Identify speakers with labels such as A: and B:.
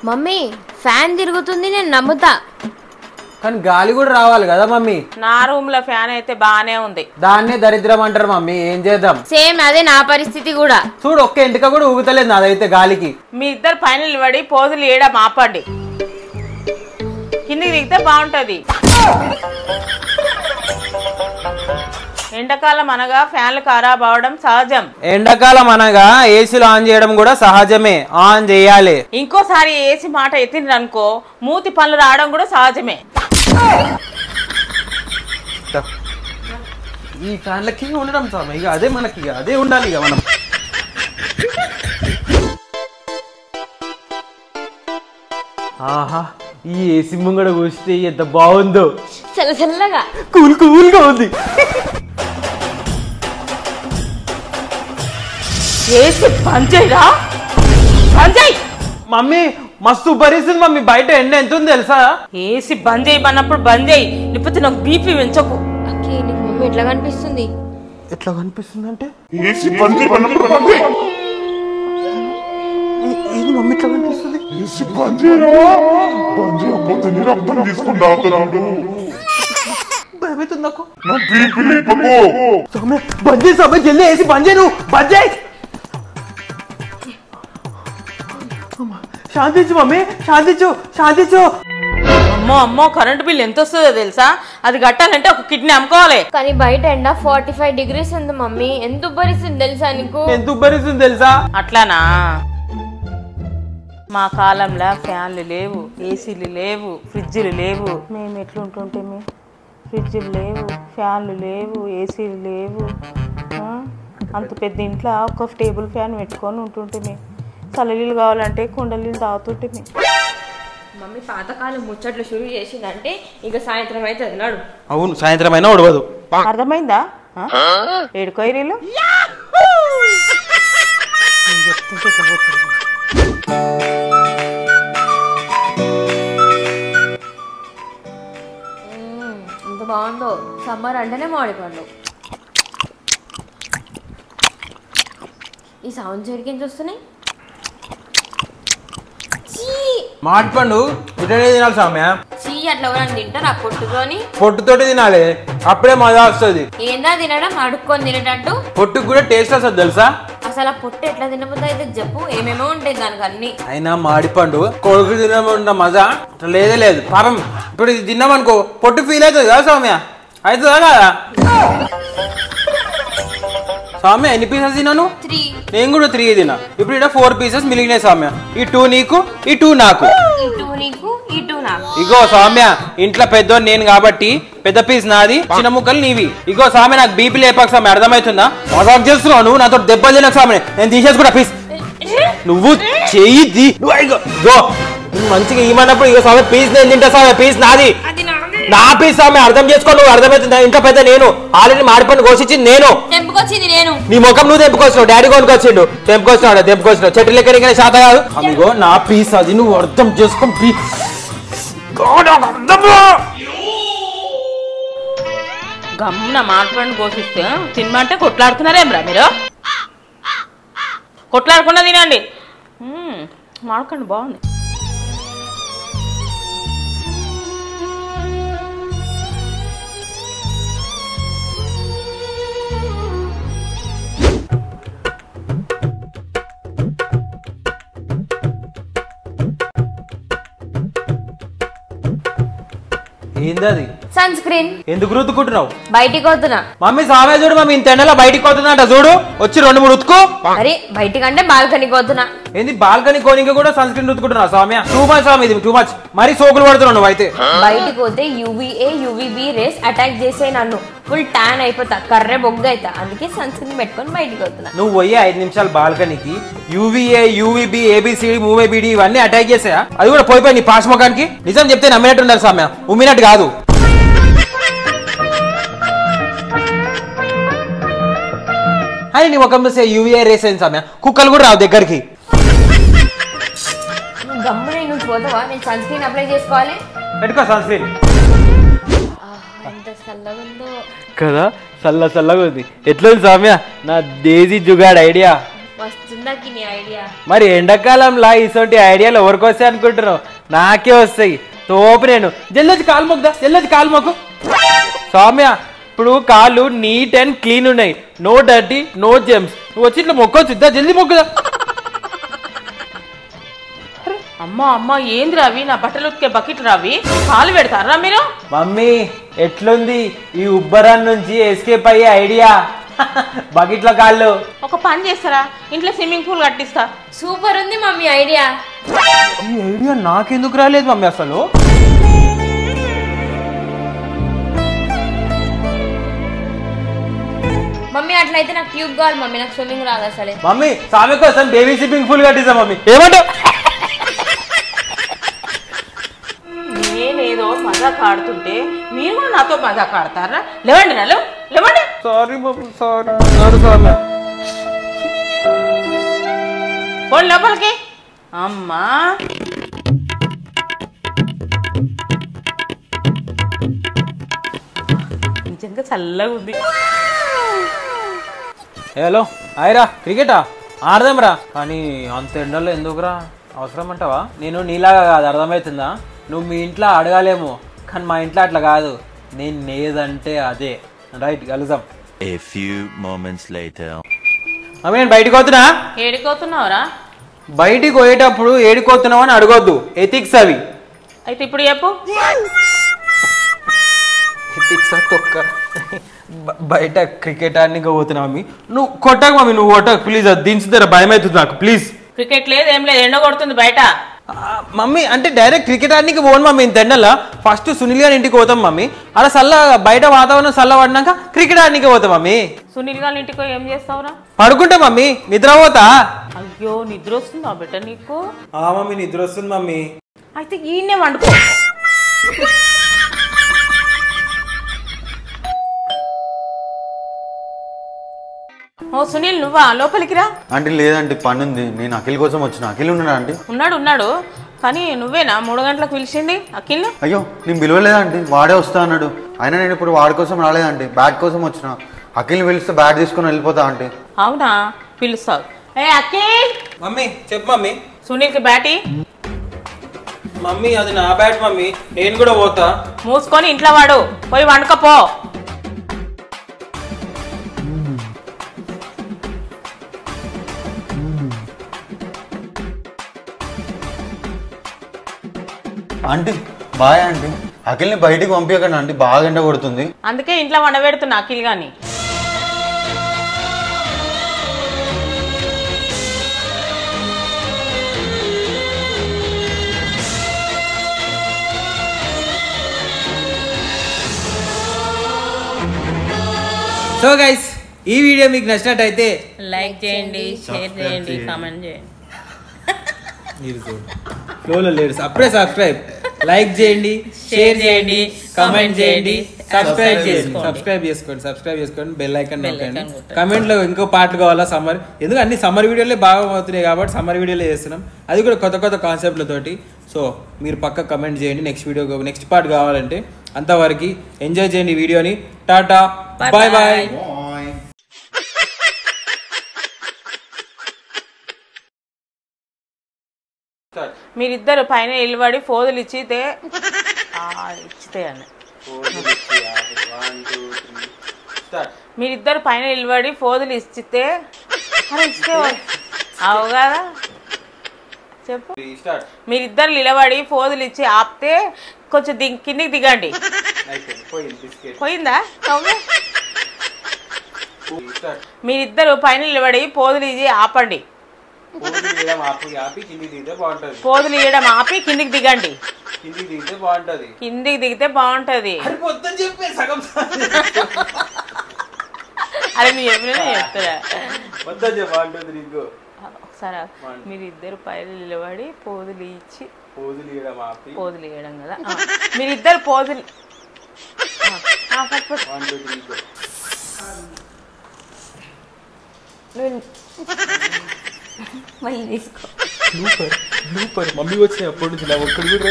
A: Mummy fan తిరుగుతుంది, నేను నమ్ముతా.
B: కానీ గాలి కూడా రావాలి కదా మమ్మీ.
C: నా రూమ్ లో ఫ్యాన్ అయితే బానే ఉంది.
B: దాన్నే దరిద్రం అంటారు మమ్మీ, ఏం చేద్దాం.
A: సేమ్ అదే నా పరిస్థితి కూడా.
B: చూడు ఒక్క ఇంటిక కూడా ఊగుతలేదు నాదైతే గాలికి.
C: మీ ఇద్దరు పైన నిలబడి పోజులు ఏడా మాపండి, కిందికి దిగితే బాగుంటది. ఎండాకాలం అనగా ఫ్యాన్లు ఖరాబ్ అవడం సహజం.
B: ఎండాకాలం అనగా ఏసీలు ఆన్ చేయడం కూడా సహజమే, ఆన్ చేయాలి.
C: ఇంకోసారి ఏసీ మాట ఎత్తిండ్రు అనుకో మూతి పనులు రావడం కూడా సహజమే.
B: ఈ ఫ్యాన్లకి ఉండడం సార్ ఇక అదే మనకి అదే ఉండాలి ఇక మనం. ఆహా ఈ ఏసీ ముంగడ కూస్తే ఎంత బాగుందో,
A: చల్లగా
B: కూల్ కూల్గా ఉంది.
C: ఏసీ పంచేరా పంచేయి
B: మమ్మీ, మస్తు పరిస్థితి మమ్మీ, బయట ఎండ ఎంత ఉంది తెలుసా?
C: ఏసీ బంద్ చేయమన్నప్పుడు బంద్ చేయి, లేకపోతే నాకు బీపీ పెంచకు.
A: అక్కే నీకు మమ్మీ ఎట్లా కనిపిస్తుంది?
B: ఎట్లా కనిపిస్తుంది అంటే
D: ఏసీ బంద్ చేయమన్నప్పుడు బంద్ చేయి.
B: ఏది మమ్మీ ఎట్లా కనిపిస్తుంది?
D: ఏసీ బంద్ చేయరా, బంద్ చేయకపోతే నీ రక్తం తీసుకుని తాగుతున్నాడు.
B: భయమవుతుంది నాకు.
D: నా బీపీ లేపకు.
B: సమయ బంద్ చేయి, సమయ జల్దీ ఏసీ బంద్ చేయి, నువ్వు బంద్ చేయి. శాంతించు మమ్మీ, శాంతించు శాంతించు.
C: అమ్మో అమ్మో కరెంట్ బిల్ ఎంత వస్తుందో తెలుసా? అది కట్టాలంటే ఒక కిడ్నీ అమ్ముకోవాలి.
A: కానీ బయట ఎండ 45 degrees ఉంది మమ్మీ, ఎంత ఉబ్బరిస్తుంది తెలుసా నీకు?
B: ఎంత ఉబ్బరిస్తుంది తెలుసా?
C: అట్లానా? మా కాలంలో ఫ్యాన్లు లేవు, ఏసీలు లేవు, ఫ్రిడ్జ్లు లేవు. మేము ఎట్లుంటుంటే ఫ్రిడ్జ్లు లేవు, ఫ్యాన్లు లేవు, ఏసీలు లేవు. అంత పెద్ద ఇంట్లో ఒక టేబుల్ ఫ్యాన్ పెట్టుకొని ఉంటుంటే చల్లనీళ్ళు కావాలంటే కుండ నీళ్ళు తాగుతుంటే.
A: మమ్మీ పాతకాలం ముచ్చట్లు షురూ చేసిందంటే ఇక సాయంత్రం అయితే అన్నాడు.
B: అవును, సాయంత్రం అయినా ఉడవదు.
C: అర్థమైందా? ఏడుకోయరీలు
A: ఎంత బాగుందో. సమ్మర్ అంటేనే మామిడి పండు. ఈ సౌండ్ జరిగించి వస్తున్నాయి.
B: మామిడి పండు ఇటనే తినాలి సామ్య.
A: చీ అట్లా ఎవరైనా తింటారా పొట్టుతోని?
B: పొట్టుతోటి తినాలి, అప్పుడే మజా వస్తుంది.
A: ఏందా తినడం అడుక్కొని తినేటట్టు?
B: పొట్టుకు కూడా టేస్ట్ వస్తుంది తెలుసా?
A: అసలు ఆ పొట్టు ఎట్లా తినబోద్దు అయితే చెప్పు, ఏమేమో ఉంటాయి దానికి అన్ని.
B: అయినా మామిడి పండు కొడుకు తినమంట మజా లేదే లేదు పాపం. ఇప్పుడు ఇది తిన్నామనుకో పొట్టు ఫీల్ అవుతుంది కదా సౌమ్య, అవుతుందా కదా? సౌమ్య ఎన్ని పీసెస్ తిన్నాను?
A: 3.
B: నేను కూడా 3 తిన్నా. ఇప్పుడు ఇక్కడ 4 పీసెస్ మిలిగినాయి సౌమ్య. ఈ 2 నీకు, ఈ 2 నాకు.
A: ఈ 2 నీకు, ఈ 2 నాకు.
B: ఇగో సౌమ్య, ఇంట్లో పెద్దోని నేను కాబట్టి పెద్ద పీస్ నాది, చిన్న ముక్కలు నీవి. ఇగో సౌమ్య నాకు బీపీ లేపాక సౌమ్య, అర్థమవుతుందా? మజాక్ చేస్తున్నావు నువ్వు నాతో, దెబ్బలు తినకు సౌమ్య. నేను తీసేసుకున్నా పీస్, నువ్వు చెయ్యి మంచిగా ఇవ్వనప్పుడు. ఇగో సౌమ్య పీస్ నేను తింటా సౌమ్య, పీస్ నాది, నా పీస్ సౌమ్య. అర్థం చేసుకో నువ్వు, అర్థమవుతుందా? ఇంట్లో పెద్ద నేను, ఆల్రెడీ మాడిపండు కోసిచ్చింది నేను.
A: తెంపుకొచ్చింది నేను.
B: నీ ముఖం నువ్వు తెంపుకొచ్చినావు, డాడీ కొనుకొచ్చిండు. తెంపుకొచ్చినావు చెట్టు లెక్క శాత కాదు. అదిగో నా పీస్ అది, నువ్వు అర్థం చేసుకో.
C: గమ్మున మాట్లాడి కోసిస్తే తినమంటే కొట్లాడుతున్నారేమ్రా మీరు? కొట్లాడకుండా తినండి. మాడకండి బాగుంది.
B: ఏందది?
A: Sunscreen.
B: ఎందుకు రుద్దుకుంటున్నావు?
A: బయటికి వద్దునా
B: మమ్మీ సామే చూడు, మమ్మీ ఇంత ఎండలో బయటికి వద్దునంట చూడు, వచ్చి 2-3 ఉతుకు.
A: అరే బయటికి అంటే బాల్కనీకి వద్దునా?
B: ఏంది బాల్కనీ కోనిక కూడా సన్ స్క్రీన్ రుద్దుకుంటున్నా సామ్య? టూ మచ్ సామి, ఇది టూ మచ్. మరి సోకులు పడుతున్నావు నువ్వు అయితే.
A: బయటికి పోతే UVA UVB రేస్ అటాక్ చేసే నన్ను, ఫుల్ ట్యాన్ అయిపోతా, కర్రె బొగ్గు అవుతా. అందుకే సన్ స్క్రీన్ పెట్టుకొని బయటికి వద్దునా.
B: నువ్వు పోయి 5 నిమిషాలు బాల్కనీకి UVA UVB ABCD మూవీబిడి ఇవన్నీ అటాక్ చేసాయా? అది కూడా పోయిపోయి నీ పాస్ ముఖానికి. నిజం చెప్తే నమ్మినట్టు ఉండాలి సామ్య, ఉమ్మినట్టు కాదు. అని నీ ముఖం చూస్తే UVA రేస్ అయింది సామ్య, కుక్కలు కూడా రావు దగ్గరికి.
A: గమ్మున నువ్వు పోతావా? నేను సన్ స్క్రీన్ అప్లై చేసుకోవాలి.
B: పెట్టుకో సన్ స్క్రీన్.
A: ఎంత చల్లగా ఉందో
B: కదా, చల్లగా ఉంది. ఎట్లా సామ్య నా దేశీ జుగాడ్ ఐడియా?
A: వస్తుందాకి నీ ఐడియా.
B: మరి ఎండాకాలంలో ఇటువంటి ఐడియాలు ఎవరికి వస్తాయి అనుకుంటున్నావు? నాకే వస్తాయి తోపు. నేను జల్దొచ్చి కాలు మొక్కుదా, జల్దొచ్చి కాలు మొక్కు. సౌమ్య ఇప్పుడు కాళ్ళు నీట్ అండ్ క్లీన్ ఉన్నాయి, నో డర్టీ నో జెమ్స్. నువ్వు వచ్చి ఇట్లా మొక్కొచ్చు, జల్దీ మొక్కుదా.
C: అమ్మా అమ్మా ఏంది రావి, నా బట్టలు ఉతికే బకెట్ రావి, కాలు పెడతారా మీరు?
B: మమ్మీ ఎట్లుంది ఈ ఉబ్బరాన్ నుంచి ఎస్కేప్ అయ్యే ఐడియా? బకెట్లో కాళ్ళు.
C: ఒక పని చేస్తారా, ఇంట్లో స్విమ్మింగ్ పూల్ కట్టిస్తా.
A: సూపర్ ఉంది మమ్మీ ఐడియా.
B: ఈ ఐడియా నాకెందుకు రాలేదు మమ్మీ అసలు?
A: మమ్మీ అట్లయితే నాకు ట్యూబ్ కావాలి మమ్మీ, నాకు స్విమ్మింగ్ రాదు అసలే.
B: మమ్మీ సామె కోసం బేబీ స్విమ్మింగ్ పూల్ కట్టిస్తా మమ్మీ, ఏమంటావు?
C: నేనేదో మజాక్ ఆడుతుంటే మీరు కూడా నాతో మజాక్ ఆడతారా? లేవండి నా లేవండి.
B: Sorry mummy, sorry Soumya.
C: పోండి లోపలికి. అమ్మా నిజంగా చల్లగా ఉంది.
B: హలో ఆయరా, క్రికెటా ఆడదాంరా, కానీ అంత ఎండలో ఎందుకురా? అవసరం అంటావా? నేను నీలాగా కాదు, అర్థమవుతుందా? నువ్వు మీ ఇంట్లో అడగాలేమో, కానీ మా ఇంట్లో అట్లా కాదు. నేను నేదంటే అదే. రైట్, కలుద్దాం.
E: A few moments later.
B: అవి నేను బయటకు పోతున్నా.
C: ఏడిపోతున్నావురా?
B: బయటికి పోయేటప్పుడు ఏడిపోతున్నావు అని అడగొద్దు, ఎథిక్స్ అవి.
C: అయితే ఇప్పుడు చెప్పు.
B: ఎథిక్స్ తొక్క. బయట క్రికెట్ ఆడడానికి పోతున్నావు మమ్మీ. నువ్వు కొట్టకు మమ్మీ, నువ్వు కొట్టకు ప్లీజ్. అది దించుతారా, భయం అవుతుంది నాకు ప్లీజ్.
C: క్రికెట్ లేదు ఏం లేదు, ఎండ కొడుతుంది బయట.
B: మమ్మీ అంటే డైరెక్ట్ క్రికెట్ ఆడడానికి పోను మమ్మీ. ఇంత ఎండలా ఫస్ట్ సునీల్ గారి ఇంటికి పోతాం మమ్మీ. అలా చల్ల బయట వాతావరణం చల్ల పడినాక క్రికెట్ ఆడడానికి పోతాం మమ్మీ.
C: సునీల్ గారి ఇంటికి ఏం చేస్తావురా?
B: పడుకుంటా మమ్మీ, నిద్రపోతా.
C: అయ్యో నిద్ర వస్తుందా బిడ్డ నీకు?
B: మమ్మీ నిద్ర వస్తుంది మమ్మీ.
C: అయితే ఈయనే వండుకో. ఓ సునీల్ నువ్వా? లోపలికి రా.
F: అంటే లేదంటే పని ఉంది, నేను అఖిల్ కోసం వచ్చిన. అఖిల్ ఉన్నాడా అంటే?
C: ఉన్నాడు కానీ నువ్వేనా 3 గంటలకు పిలిచింది అఖిల్?
F: అయ్యో నేను పిలవలేదంటే, వాడే వస్తా అన్నాడు. అయినా నేను ఇప్పుడు వాడి కోసం రాలేదంటే, బ్యాట్ కోసం వచ్చిన. అఖిల్ని పిలిస్తే బ్యాట్ తీసుకొని వెళ్ళిపోతా అంటే.
C: అవునా, పిలుస్తావు. ఏ అఖిల్.
B: మమ్మీ చెప్పు మమ్మీ.
C: సునీల్కి బ్యాటి.
B: మమ్మీ అది నా బ్యాట్ మమ్మీ, నేను కూడా పోతా.
C: మూసుకొని ఇంట్లో వాడు, పోయి వండుకపో.
F: ఆంటీ బాయ్ ఆంటీ, అఖిల్ని బయటికి పంపించకండి ఆంటీ, బాగా ఎండ కొడుతుంది.
C: అందుకే ఇంట్లో వండబెడుతున్నా అఖిల్ గాని.
B: సో గైస్, ఈ వీడియో మీకు నచ్చినట్టయితే
C: లైక్ చేయండి, షేర్ చేయండి, కామెంట్ చేయండి.
B: ఫ్లోలో లేడు, అప్పుడే సబ్స్క్రైబ్. లైక్ చేయండి, షేర్ చేయండి, కామెంట్ చేయండి, సబ్స్క్రైబ్ చేసుకోండి, బెల్ ఐకాన్ నొక్కండి. కమెంట్ లో ఇంకో పాటలు కావాలా సమ్మర్, ఎందుకు అన్ని సమ్మర్ వీడియోలే బాగా అవుతున్నాయి కాబట్టి సమ్మర్ వీడియోలే చేస్తున్నాం, అది కూడా కొత్త కొత్త కాన్సెప్ట్లతోటి. సో మీరు పక్క కమెంట్ చేయండి నెక్స్ట్ పార్ట్ కావాలంటే. అంతవరకు ఎంజాయ్ చేయండి వీడియోని. Ta-ta, bye bye.
C: మీరిద్దరు పైన నిలబడి ఫోజులు ఇచ్చితే అని మీరిద్దరు పైన నిలబడి ఫోజులు ఇచ్చితే అవు కదా చెప్పు. మీరిద్దరు నిలబడి ఫోజులు ఇచ్చి ఆపితే కొంచెం కిందికి దిగండి. పోయిందా? మీరిద్దరు పైన నిలబడి పోజులు ఇచ్చి ఆపండి. పోజులు ఇవ్వడం ఆపి కిందికి దిగండి. కిందికి దిగితే బాగుంటది. అరే మీరు ఎప్పుడైనా చెప్తారా? ఒకసారి మీరిద్దరు పైన నిలబడి పోజులు ఇచ్చి పోజులు ఇవ్వడం కదా, మీరిద్దరు పోజులు
A: మళ్ళీ తీసుకో.
B: మమ్మీ వచ్చినాయి అప్పటి నుంచి నా ఒక్కడి కూడా